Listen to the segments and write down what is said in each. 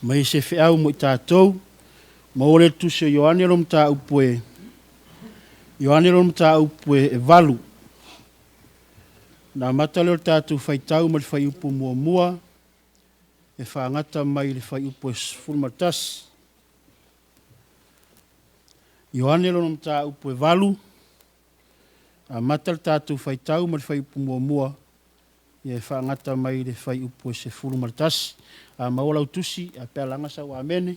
mai se feau mo tātou, ma ole tu se Ioane rom tā upue. Ioane rom tā upue e valu. Nā mataleo tātou whaitau ma le whai upu mua mua, e whaangata mai le whai upu e fulmatas. Ioane rom tā upue valu, a matal tātou whaitau ma le whai upu mua mua, e whaangata mai le whai upu e se fulmatas. A maola utusi, a pēr langa sa wa amene.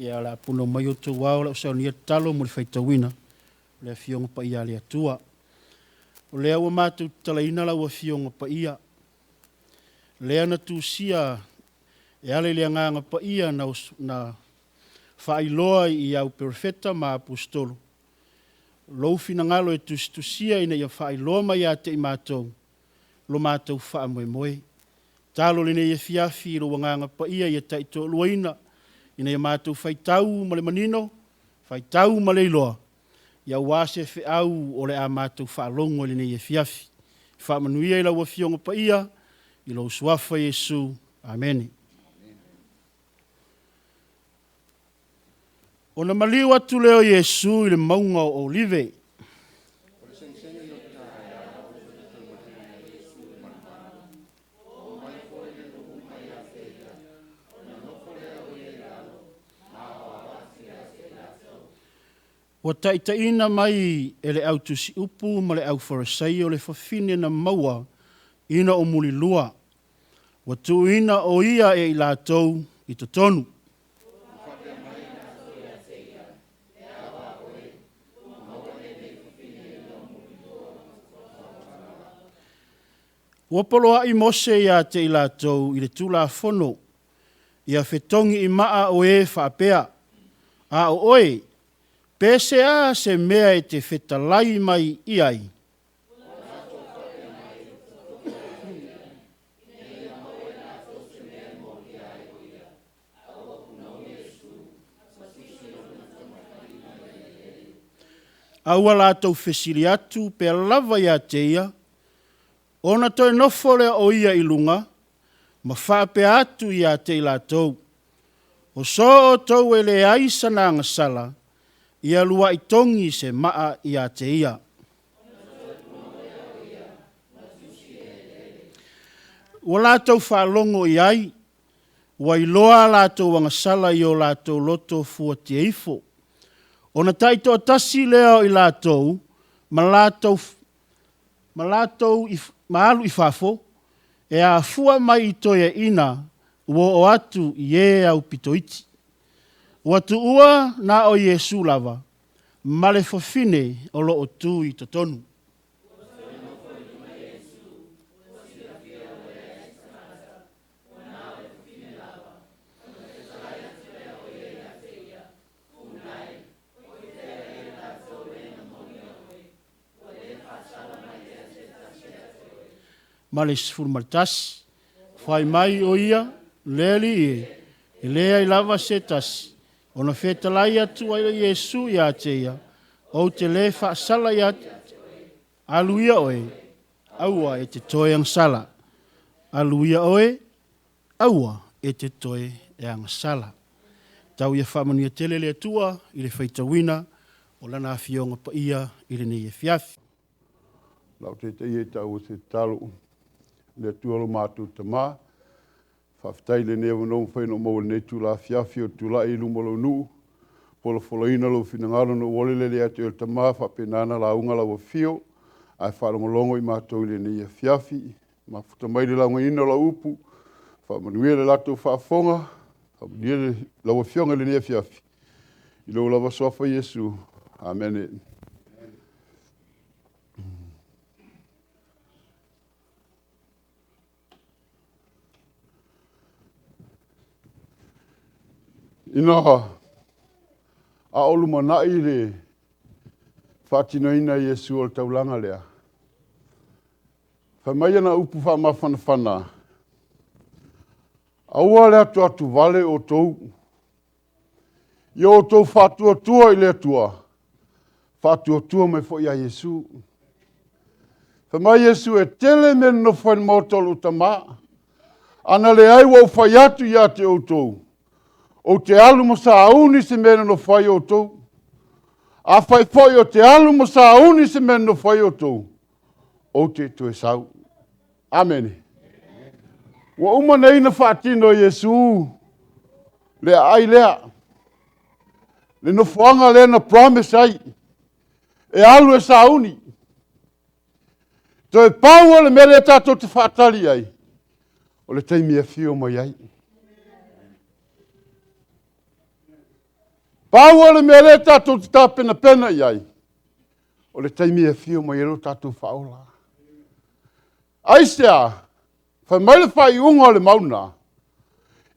Ia la puno mai o tō wao la usau ni talo mo le whaitawina. Le fionga pa ia le atua. O lea ua mātou talaina la ua fionga pa ia. Lea na tūsia e ale lea nganga pa ia na whaailoa i au perfeta ma apostolo. Loufi na ngalo e tusia ina ia whaailoa mai a te i mātou. Lo mātou wha moe moe. Talo le nei e fiafi ro wanganga pa ia i tai tō luaina. Ina ia mātou whaitau ma le manino, whaitau ma le iloa. Ia wase fe au o le a mātou whaalongo le nei e fiafi. Whaamanuia i la ua fionga pa ia, i lo suafa Yesu. Amen. O na maliu atu leo Yesu i le maunga o olive. Wa taitaina mai e le au tusi upu ma le au farasai o le whawhine na maua ina o muli lua. Wa tuina o ia e i lātou i to tonu. Wa poloa i mose ia te i lātou i le tula fono. Ia whetongi i maa o e whaapea. A o oe. Pese a se mea e te whetalai mai iai. Aua lātou whesiri atu pe lava ia te ia. Ona toi nofole o ia i lunga, ma whape atu ia te i lātou. O so o tau e le aisa na ngasala, ia lua i tongi se maa ia te ia. Wa lātou whaalongo i ai, wa i loa lātou wangasala i o lātou loto fua te eifo. O na taito tasi leo i lātou, ma alu i whafo, e a fua mai i toia ina, ua o atu i e au pitoiti. Wa tu ua na o Yesu lava, ma le whawhine o lo o tū i to tonu. Ma le sfurmaltas, whai mai o ia, leli e lea i lava se tasi. Ona whetalai atu ai Yesu i a te ia, o te le whaasala i a aluia oe, aua e te toe ang sala. Aluia oe, aua e te toe ang sala. Tau ia whamania tele le atua i le whaitawina, o lana awhionga pa ia i le nei e fiafi. Lau te ie tau se talo, le atua lo mātou tamā, whaftai le nea wano whaino mau le tu la fiafi o tu la i lumolo nu. Polo foloina lo finangaro no wole le atu el tamā whapenana la unga la wafio. Ai whalongolongo i mātou le nea fiafi. Ma futamai le launga ina la upu. Whamanuia le lato whaafonga. Whamanuia la wafionga le nea fiafi. I lo la wasofa Yesu. Amen. Ina a olu manai le whatinoina Yesu o taulanga lea. Whamai ana upu whamawhanawhana. Aua le atu vale o tou. Ia o tou whatua tua i le atua. Whatua tua mai fo ia Yesu. Whamai Yesu e tele men no whain mautolu tama. Ana le ai wau whai atu ia te outou. O te alu mo sa auni se mena no whai outou. A whai whai o te alu mo sa auni se mena no whai outou. O te tue sau. Amen. Wa uma nei na whaatino Yesu. Le ai lea. Le no whanga le na promise ai. E alu e sa auni. Toi pau le mele tato te whaatali ai. O le teimi e fio mai ai. Pau le mele tato te tapena pena ai. O le teimi e fio mai ero tato whaola. Aisea, whai mai le whai unga le mauna.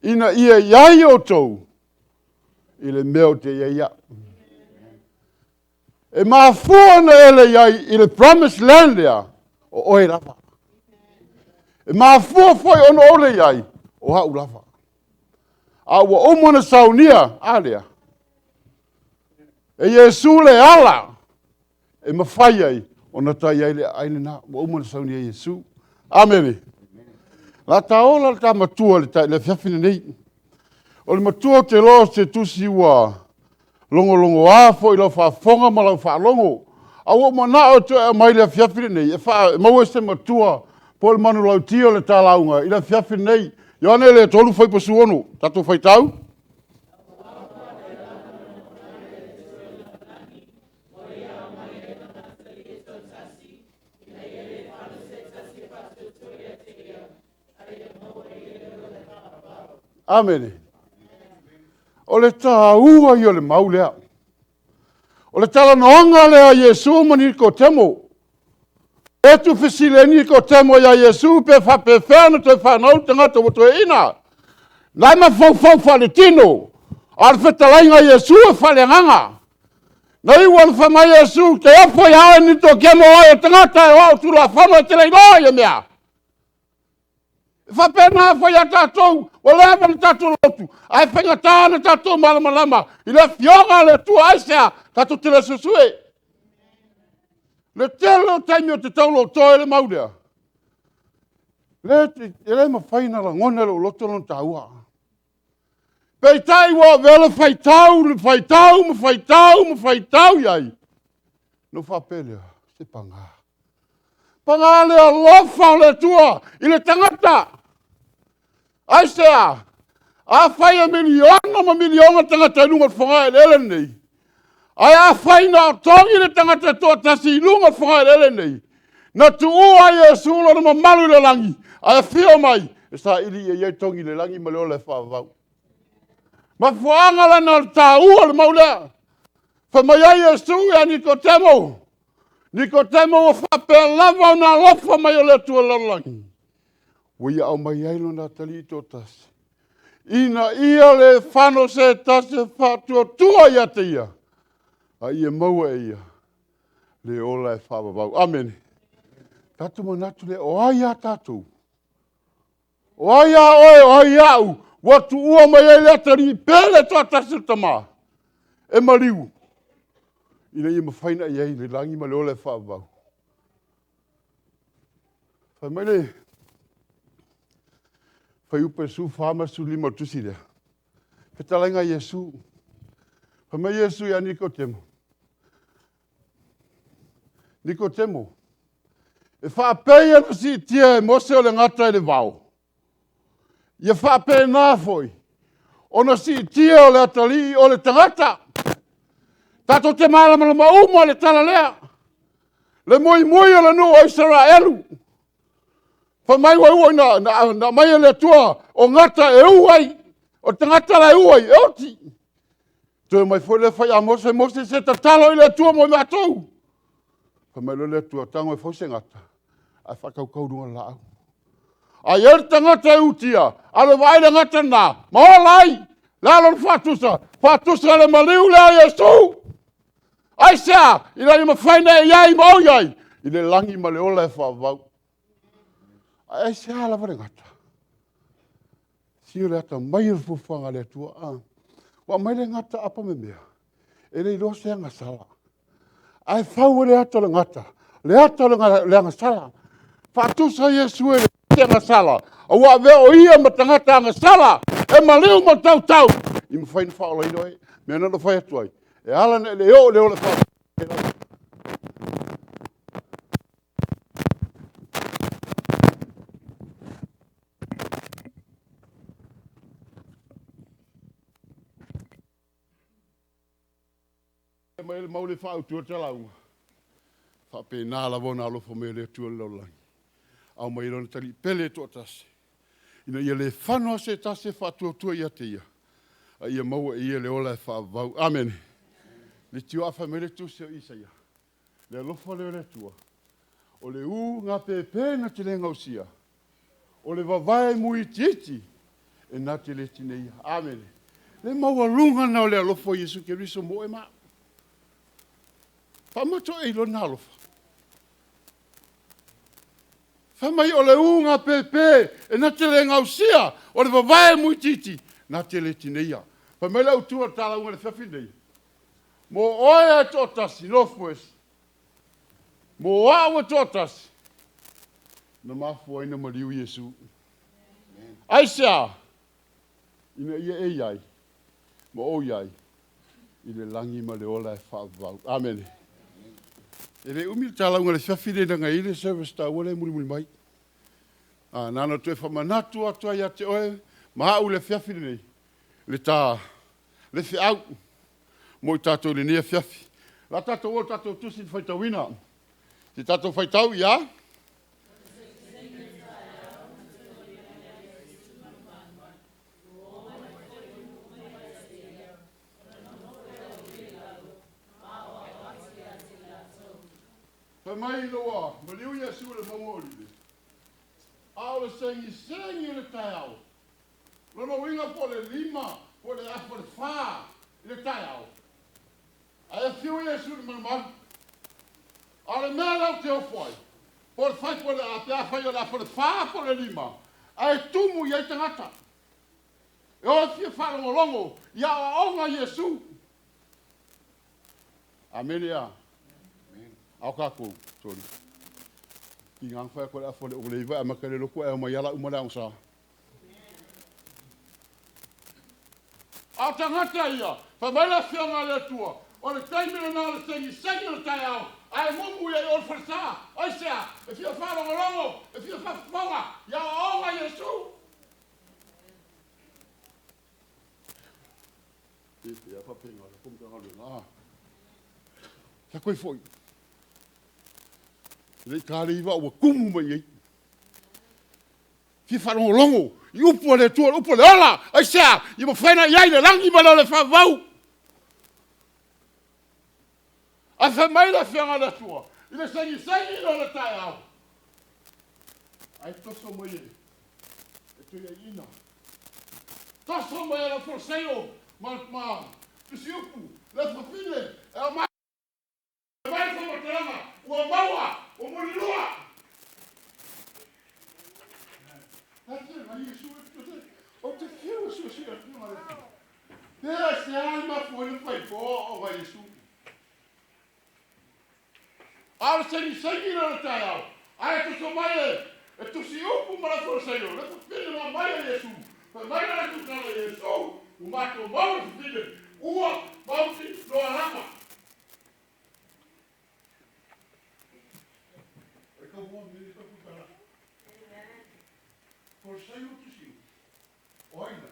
Ina ia iai o tau. I le meo te ia. E maa fua na ele iai i le promised land lea. O oe rafa. E maa fua foi ono ole iai. O hau rafa. A ua omona saunia. Alea. E Yesu le ala. E mawhai ai. O na tai ai le aile na. Ua omona saunia Yesu. Amen. La taola le ta matua le fiafine nei. O le matua te lo se tusi ua longo a fo i lo fa fonga ma lo fa longo. A o mana o te mai le fiafine nei. E fa mau se matua po le manu lau tio le talaunga. I le fiafine nei. Ione le tolu foi po suono. Tatu foi tau. Amen. O le tāua i o le mau lea. O le tala noanga lea Yesu mani ko temo. E tu fisile ni ko temo ya Yesu pe fa pe ferno te fa nau tanga to to ina. Nai ma fau fa le tino. Al fetalainga Yesu fa le nganga. Nai wan fa mai Yesu te apo ya ni to kemo o tanga ta o tu la fa mo te le no ya mea. Fa pena fa ya tatou, o le ava na tatou lotu. Ai whenga tāna tatou malama. I le fionga le tu aisea, tatou tila susue. Le telo taimi o te taulo toe le maudea. Le ma whaina la ngona le loto lon taua. Pei tai wa vele whaitau iai. No whapelea, se panga. Panga le alofa o le tua, i le tangata. Aisea, a whai a miliona tangata i lunga whangai ele nei. Ai a whai na tongi le tangata toa tasi i lunga whangai ele nei. Na tu ua i e sulo na mamalu le langi. Ai a whio mai, e sa ili e iei tongi le langi ma leo le whaavau. Ma whaanga la na ta ua le maulea. Whamai ai e su e a Nikotemo. Nikotemo o whapea lava o na lofa mai o le tua lalangi. Wia au mai ailo na tali to tasi. Ina ia le whano se tasi whatua tua ia te ia. A ia maua e ia. Le ola e whababau. Amen. Tatu manatu le o aia tatu. O aia oe o aia au. Watu ua mai ai le atari pele toa tasi tama. E mariu. Ina ia mawhaina iai le langi ma le ola e whababau. Whai mai le. Whai upe su whama su lima tusi lea. Petalenga Yesu. Whai mai Yesu ia Nikotemo. Nikotemo. E whapei anu si tia e mose o le ngata e le vau. Ia whapei nā foi. Ona si tia o le atali o le tangata. Tato te malama umo le tala lea. Le moi o le nu o Israelu. Fa mai wa ua na mai le tua o ngata e uai. O tangata la uai e oti. Toi mai foi le fai a mose se tatalo i le tua mo matou. Fa mai le tua tango e foi se ngata. A whakaukau runga la au. A ier tangata e utia. A le vai le ngata na. Ma o lai. Lalo le fatusa. Fatusa le maliu le Yesu. Aisea, i la ima whaina e iai mau iai. I le langi ma le ola e whaavau. Aisea la vare ngata. Sio le ata mai le fuwhanga le tua. Wa mai le ngata apa me mea. E le ilo se anga sala. Ai whau le ata le ngata. Le ata le anga sala. Fatusa Yesu e le te anga sala. A wa ve o ia ma tangata anga sala. E maleu ma tau tau. I mwhai na whaola i doi. Mea nana whai atu ai. E ala ne le o le whao. E mai le maule whao tua te launga. Whape nā la wona alofo me le tua laulangi. Au mai rona tali pele to tasi. Ina ia le whanua se tase whatua tua ia te ia. A ia maua ia le ola e whaavau. Amen. Le tua awha me le tu se o Isaia. Le alofa le tua. O le ngā pepe na te le ngausia. O le vavae mui titi. E nā te le tine ia. Amen. Le maua lunga na o le alofa Iesu ke riso mo e maa. Pamato e ilo na alofa. Whamai o le ngā pepe. E nā te le ngausia. O le vavae mui titi. Nā te le tine ia. Whamai lau tua tāla unga le whawhinei. Mo oia tōtasi, Northwest. Mo awa tōtasi. Na mafua ina mariu Iesu. Aisea. Ina ia e iai. Mo o iai. I le langi ma le ola e whaavau. Amen. E le umi tāla unga le whiawhine na ngai le service tā ua le muri mai. Nana tue whamanatu atua ia te oe. Maha u le whiawhine nei. Le tā. Le whiau. Mo i tātou le nia whiawhi. La tātou o tātou tusi ni whaitau ina. Te tātou whaitau, ia? Whamai loa, maliu Iesu le mamori le. Ao le sengi le tai au. Lono winga po le lima, po le apo le wha, le tai au. Ai fiu Iesu le mamari. Ale mea lau te ofoi. Por fai po le apea fai o la po le wha po le lima. Ai tumu iai tangata. E o fia wharongo ia o onga Iesu. Amen ia. Au kako, sorry. Ki ngang whai ko le afo le o le iwa, maka le loko e o mai ala umana ang sa. Au tangata ia, whamaila whianga le tua. O le taimina nā le sengi le tai au. Ai mumu ia i o le wharsa. Aisea, e fia wharongo, e fia whafonga. Ia o onga Iesu. Ia whapenga, le kumtanga le nā. Kia koe foi. Le kāre iwa ua kumu mai ei. Fia wharongo, i upo le tua, upo le ala. Aisea, i ma whaina iai le rangi mana le whavau. A whamai la whianga le tua. I le sengi no le tai au. Ai toso mai e. E tu ia ina. Toso mai e la forseo. Ma, tusi upu. Le whawhine. E o mai. E mai whamataranga. Ua maua. O murirua. Hate, mai Iesu e o te whiu susi a tua le tua. Pea se ai ma fuani whai po o vai Iesu. Ao sengi no le tai au. Ai toso mai e. E tusi upu ma la forseo. Le whawhine ma mai e Iesu. Whamai na tu kala Iesu. O mato mau whawhine. Ua mauti no arama. E ka mua mene ka putara. Forseo tusi. Oina.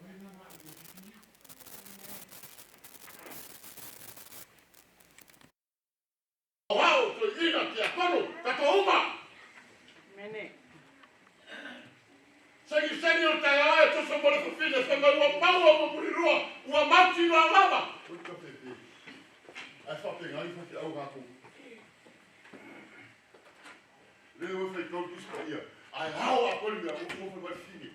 Oina ma wow, to ina te akono, tato uma. Mene. Sengi o tai ae, to so mole fufine, whanga ua maua mo murirua, ua mauti no alama. Ui ka pepe. Ai whapenga, ai whaki au ngāko. Leo e whai kau kisko ia. Ai hao a kori mea, upo mo whai fine.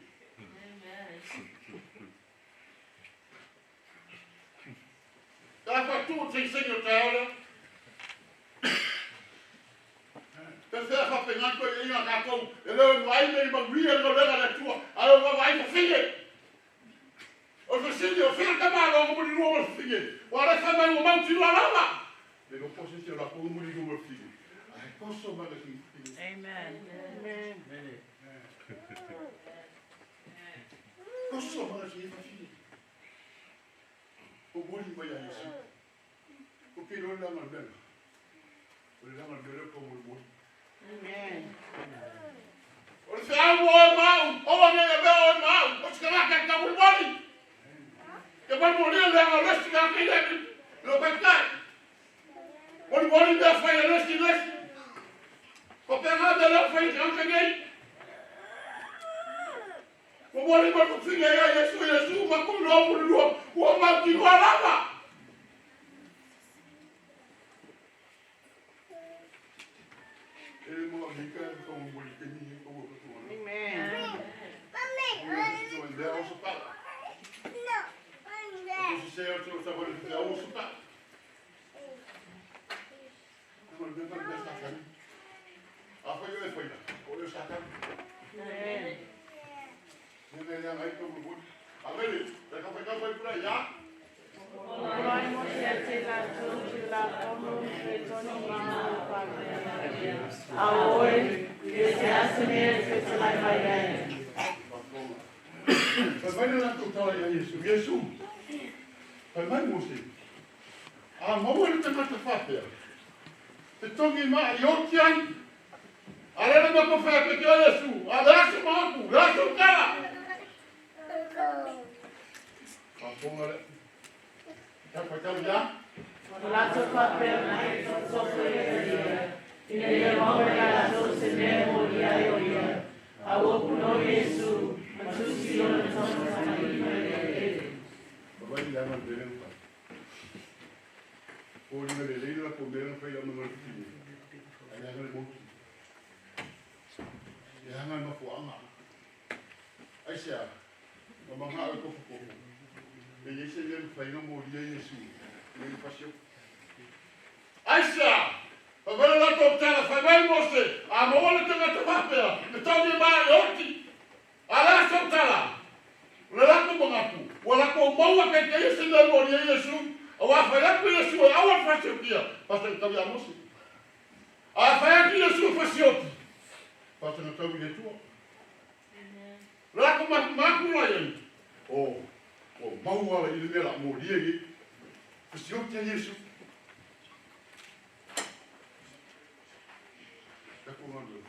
Ka whatu te sengi o tai ae. Te whea whapenga koe e inga kākou, e leo mai mei mawia no lega le tua, a leo mawai ka whine. O whasini o whea kamaro o muri rua o whine, o are whamai o mauti rua lama. E no positi o la kou muri rua o whine. Ai Amen. Togi ma yotian. Alena ma ko fa pe ke Yesu. Ala su ma ku, la su kala. Pa pomale. Ya pa ya. La su pa pe na so so ye. Ine mo la so se ne mo ya yo ya. Awo ku no Yesu. Masu si yo na so sa na ye. Ba ya na de ne. Ori me le la ko me na fa ya mo na ti. Ai na mo. Ya nga ma fu anga. Ai sia. Ma ma ko fu ko. Me Iese le fa ina mo dia Yesu. Me fa sio. Ai sia. Pa vela la to tala fa mai mo se. A mo wala te ngata fa pe. Me Togi ma yoti. Ala so tala. La ko mo ngapu. Wala ko mo wa ke Iese le mo dia Yesu. Awa fa ya ku Yesu awa fa sio kia. Pa se ta ya mo se. A fa ya ku Yesu fa sio. Passa no Togi de tua. Lá com uma cura aí. Oh, mau ala ele me lá morria aí. O senhor tem isso. Tá comando.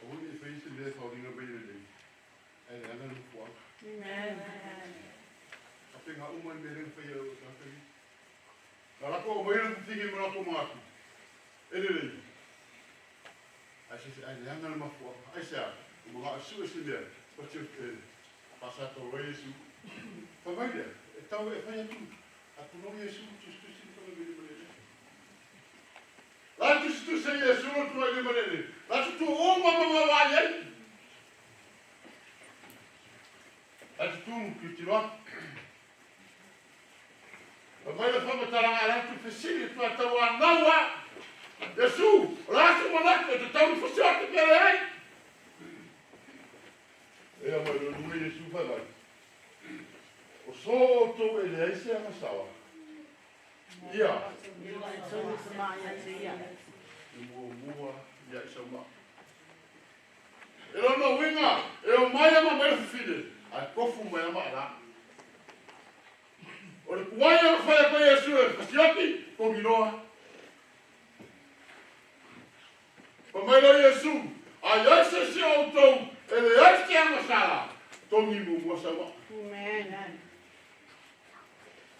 Onde fez isso de sozinho bem ali. É ela no quarto. Amen. A pegar uma merenda foi eu, tá aí. Lá com o meio do tigre lá com mato. Ele ai anga ma fu ai sa mo su su de o tu passato lo Yesu fa vai de tau e fa tu a tu no Yesu tu si fa de bele la tu se Yesu no tu de bele la tu o ma va ye a tu tu lo fa vai de fa ta la tu fesi tu ta wa nawa Yesu, lasu malaka te tau fasiate pere ai. E a mai no Yesu vai vai. O soto ele Iese a masawa. Ia. Mua ia sama. Elo no winga, e o mai ama mai fide. Ai kofu mai ama ra. O le kuai ama fai ko Yesu e fasiate ko ginoa. Pamela Yesu, a Iese se autou, ele Iese a masala. Togi mo sama. Amen.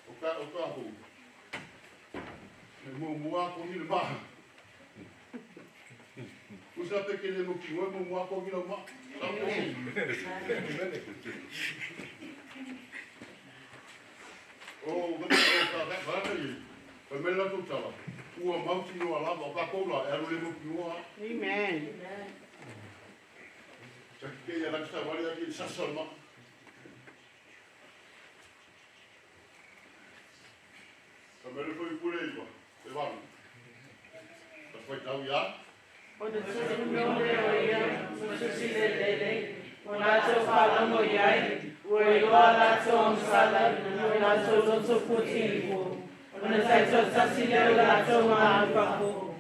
O ka ho. Mo ko ni ba. Usa pequeno mo ki mo ko ni ma. Oh, vai aí. Pamela tu tala. Ua mauti no ala o ka kola e ro le mo kiwa. Amen. Ke ya la sta wali aki sa solma. Kamera foi por aí, pá. Levando. Mas foi tão já. Quando se não leia, se se lele. Quando se fala moiai, o iguala som sala, o so putinho. Quando sai só se leu lá, toma água.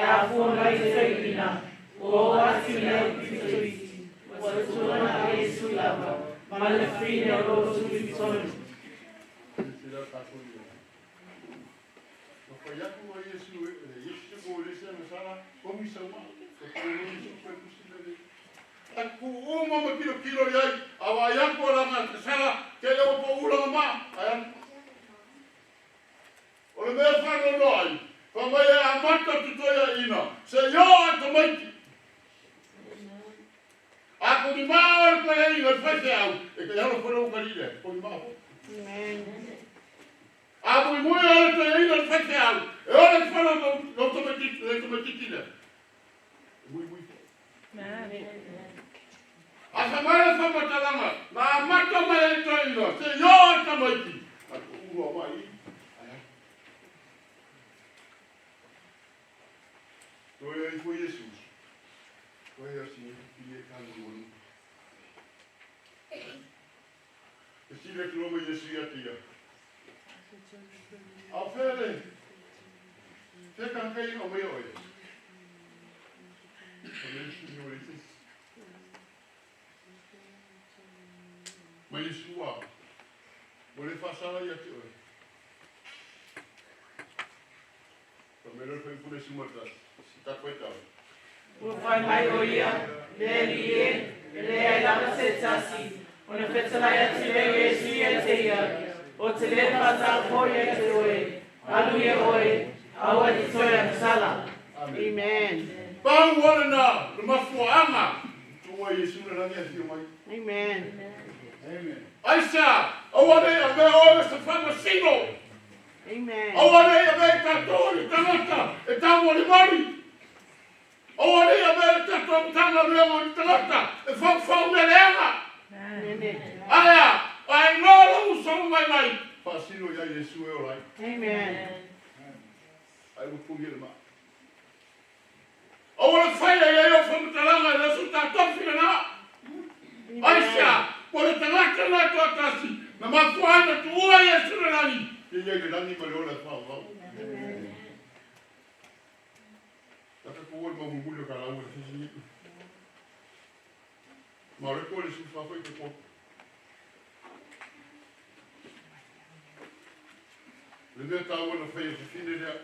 a fona i soina, o ati leo titoisi, watuana a Yesu lava, malefine o rosu vitoni. Aku uma kilo yai, awayanko lang sala, kaya ko ulang ma, ayan. Ole me fano noi, pamaya amata tutoya ina, Senhor tomaiti. Aku di mau ko yai ngal fasau, e kaya lo kono kalile, ko di mau. Amen. Aku di mau ala ko yai ngal fasau, e ole fano no tomaiti le. Amen. Asamara sama talanga, na mata mai toino, Senhor tomaiti. Aku uwa mai. Toi foi Jesus. Foi assim que ele cantou. Esse é que o Jesus ia ter. A fé, você canta aí no meio hoje. Mas isso é. Vou lhe passar aí aqui hoje. O melhor foi por esse mortal. Está coitado. O pai maioria, ele é lá se tasi. Ona fetala ya tile Yesu ya teia. O tile pasa foi ya teoi. Aluye oi. Awa tsoya sala. Amen. Pau wana na mafuanga. Tuwa Yesu na nani afio mai. Amen. Amen. Aisha, awane ave ove se fama singo. Amen. Awane ave tatori tanata, etamo limoni. Awane ave tatori tanata limoni tanata, efau melenga. Aya, ai no uso mai. Fasino ya Yesu e orai. Amen. Ai o pugirma. Awane faia ya yo famu talanga resulta tofi na. Aisha, por tanata na totasi, na mafuana tuwa Yesu nani. Yeye nani malola fa. Amen. Taka kuwa mamungulio kala uwe sisi. Mareko le sufa foi que pô. Le meu tá o no feio de fim dele.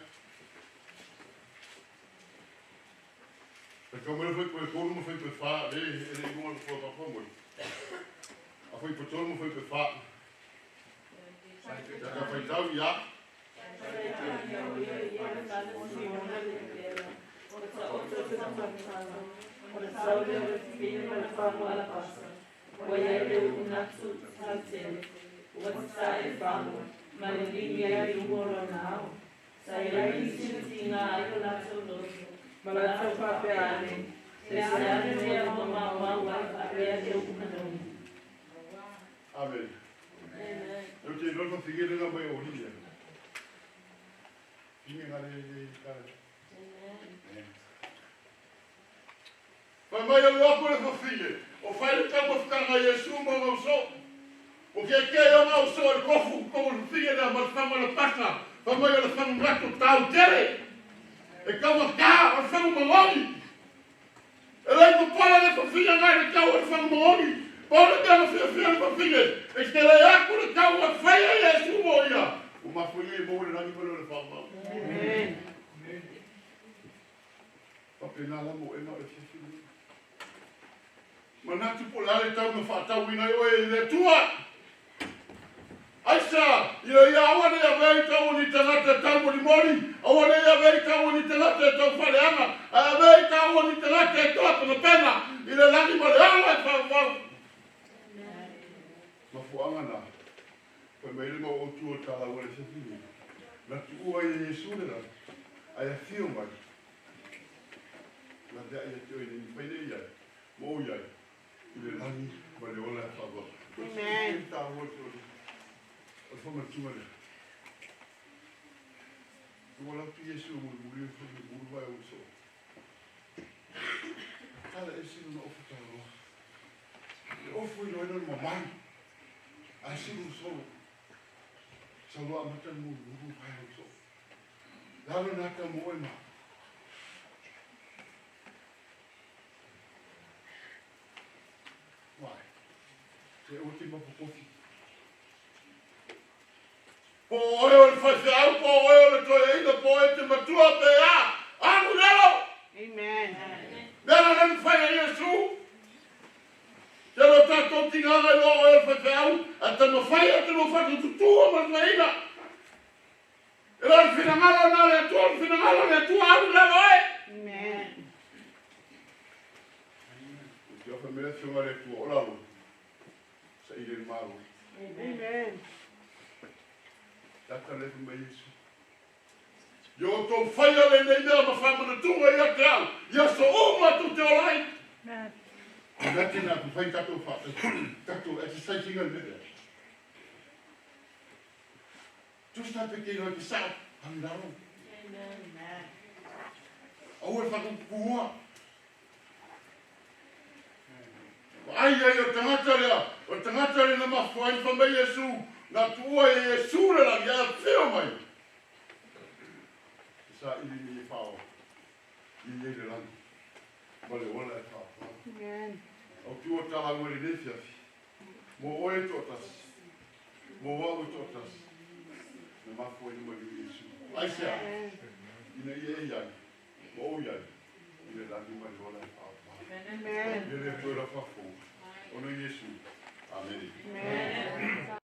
Porque o meu foi por todo mundo foi por fa, ele não foi para fora. A foi por todo mundo foi por fa. Já foi tal já. Amém. Eu te dou consegui ler na minha orelha. Tinha cara. Mas eu não vou para filha. O filho está para ficar na Yesu, mas não sou. O que é que eu não sou? Eu cofu como filha da mas fama na pasta. Fama eu fama um gato tal dele. E como cá, eu fama um homem. Eu levo para essa filha lá de cá, eu fama um homem. Para que ela seja filha da filha. Este é por cá uma feia Yesu moia. Uma folha boa na minha fama. Amém. Apenas lá mo ena filho. Mana tu polar eta me fata wina yo e tua. Aisha, ia awane ya veita oni tangata tambo ni mori. Awane ya veita oni tangata to faleanga. A veita oni tangata to na pena. Ile lani maleanga fa. Mafuanga na. Foi meio mo o tu ta la wale se fini. Na tu o ye Yesu na. Ai fio mai. Na da ia tu ni fai ia. Mo ia. Ile lani maleola fa. Amen. Ta wo tu. O fama tuale. Wala tu Yesu mo muri mo vai o so. Ala esse no ofuta ro. O foi no mamãe. Assim no so. Salo amata mo vai o so. Lalo na ka mo ema. te o te mapukofi. Po oe o le whaiwhau, po oe o le toi eina, po oe te matua pe a. Angu nero! Amen. Nera nani whai a Iesu. Te lo tātou tinganga i loa oe o le whaiwhau, a te mawhai a te mawhatu tutua matwaina. E la whinangalo na le atua, whinangalo le atua, angu nero oe. Amen. Te ofa mea whiunga le tua o lalo. Sa i le maro. Amen. Tata le mai Iesu. Yo tō whaia le nei mea ma Faamanatuga i ate au. Ia so uma tu te olai. Amen. Nā tēnā ku whai tatou tatou exercising al mea. Tusta pe ke ngā ki sao. Hangarau. Amen. Au e whakupua. Ai ai o tangata lea. O tangata le na mawhain whamai Iesu. Nā tua e Iesu le langi a whio mai. Sa ili ni e whao. I le langi. Wale ola e whao. Amen. Au tua taha ua le newhiawhi. Mo oe tō tasi. Mo wau tō tasi. Na mafo e numa ki Iesu. Ai sea. Ina ia e iai. Mo o iai. Ina langi mai ola e whao. Amen. Ina le pura whafo. Ono Iesu. Amen. Amen.